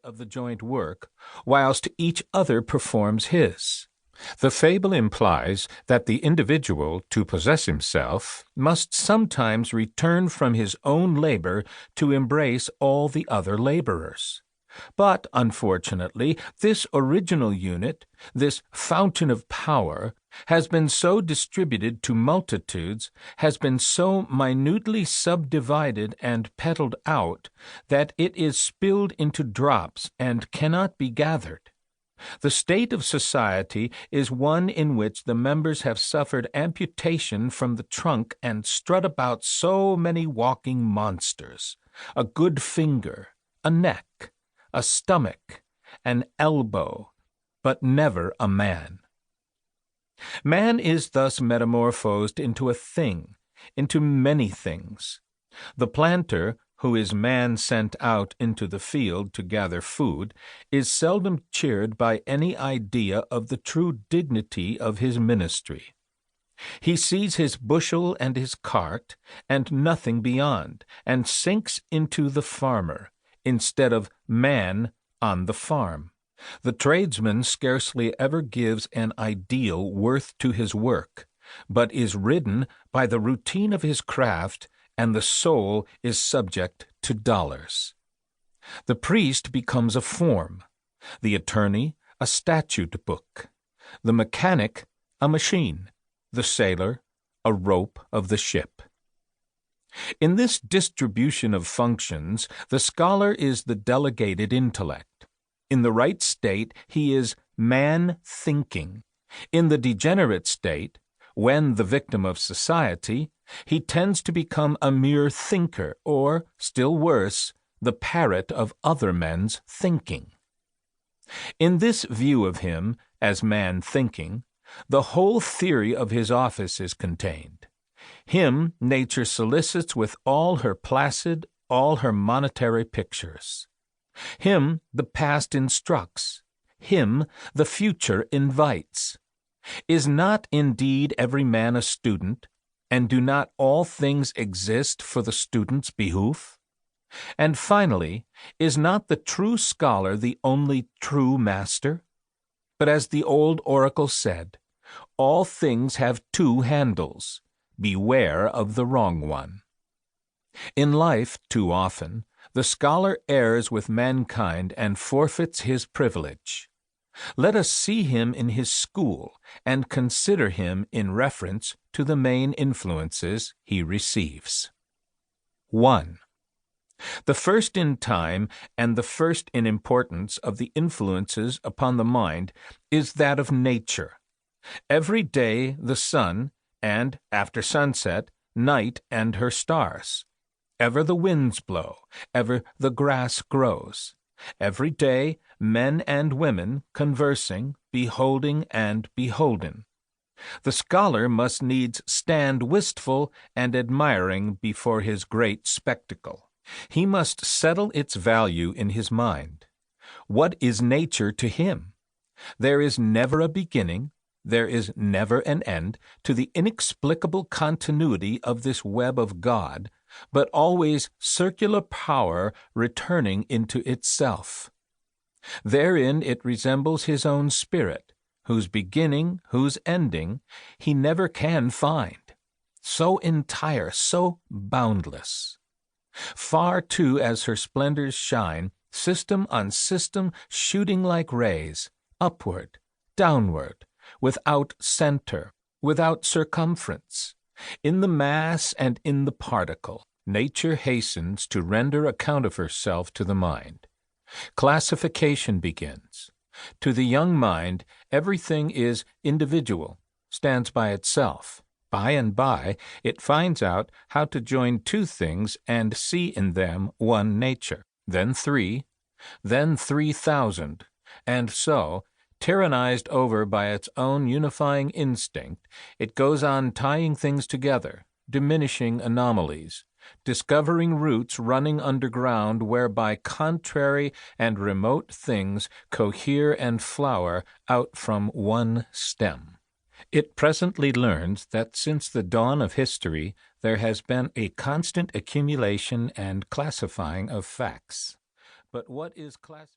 of the joint work, whilst each other performs his. The fable implies that the individual, to possess himself, must sometimes return from his own labor to embrace all the other laborers. But, unfortunately, this original unit, this fountain of power, has been so distributed to multitudes, has been so minutely subdivided and peddled out, that it is spilled into drops and cannot be gathered. The state of society is one in which the members have suffered amputation from the trunk and strut about so many walking monsters, a good finger, a neck, a stomach, an elbow, but never a man. Man is thus metamorphosed into a thing, into many things. The planter, who is man sent out into the field to gather food, is seldom cheered by any idea of the true dignity of his ministry. He sees his bushel and his cart, and nothing beyond, and sinks into the farmer, instead of man on the farm. The tradesman scarcely ever gives an ideal worth to his work, but is ridden by the routine of his craft, and the soul is subject to dollars. The priest becomes a form, the attorney a statute book, the mechanic a machine, the sailor a rope of the ship. In this distribution of functions, the scholar is the delegated intellect. In the right state, he is man thinking. In the degenerate state, when the victim of society, he tends to become a mere thinker, or, still worse, the parrot of other men's thinking. In this view of him, as man thinking, the whole theory of his office is contained. Him nature solicits with all her placid, all her monetary pictures. Him the past instructs, him the future invites. Is not indeed every man a student, and do not all things exist for the student's behoof? And finally, is not the true scholar the only true master? But as the old oracle said, all things have two handles. Beware of the wrong one. In life, too often, the scholar errs with mankind and forfeits his privilege. Let us see him in his school and consider him in reference to the main influences he receives. 1. The first in time and the first in importance of the influences upon the mind is that of nature. Every day the sun, and, after sunset, night and her stars. Ever the winds blow, ever the grass grows. Every day men and women conversing, beholding and beholden. The scholar must needs stand wistful and admiring before his great spectacle. He must settle its value in his mind. What is nature to him? There is never a beginning, there is never an end to the inexplicable continuity of this web of God, but always circular power returning into itself. Therein it resembles his own spirit, whose beginning, whose ending, he never can find. So entire, so boundless. Far too as her splendors shine, system on system shooting like rays, upward, downward, without center, without circumference. In the mass and in the particle, nature hastens to render account of herself to the mind. Classification begins. To the young mind, everything is individual, stands by itself. By and by, it finds out how to join two things and see in them one nature, then three, then 3,000, and so, tyrannized over by its own unifying instinct, it goes on tying things together, diminishing anomalies, discovering routes running underground whereby contrary and remote things cohere and flower out from one stem. It presently learns that since the dawn of history there has been a constant accumulation and classifying of facts. But what is class?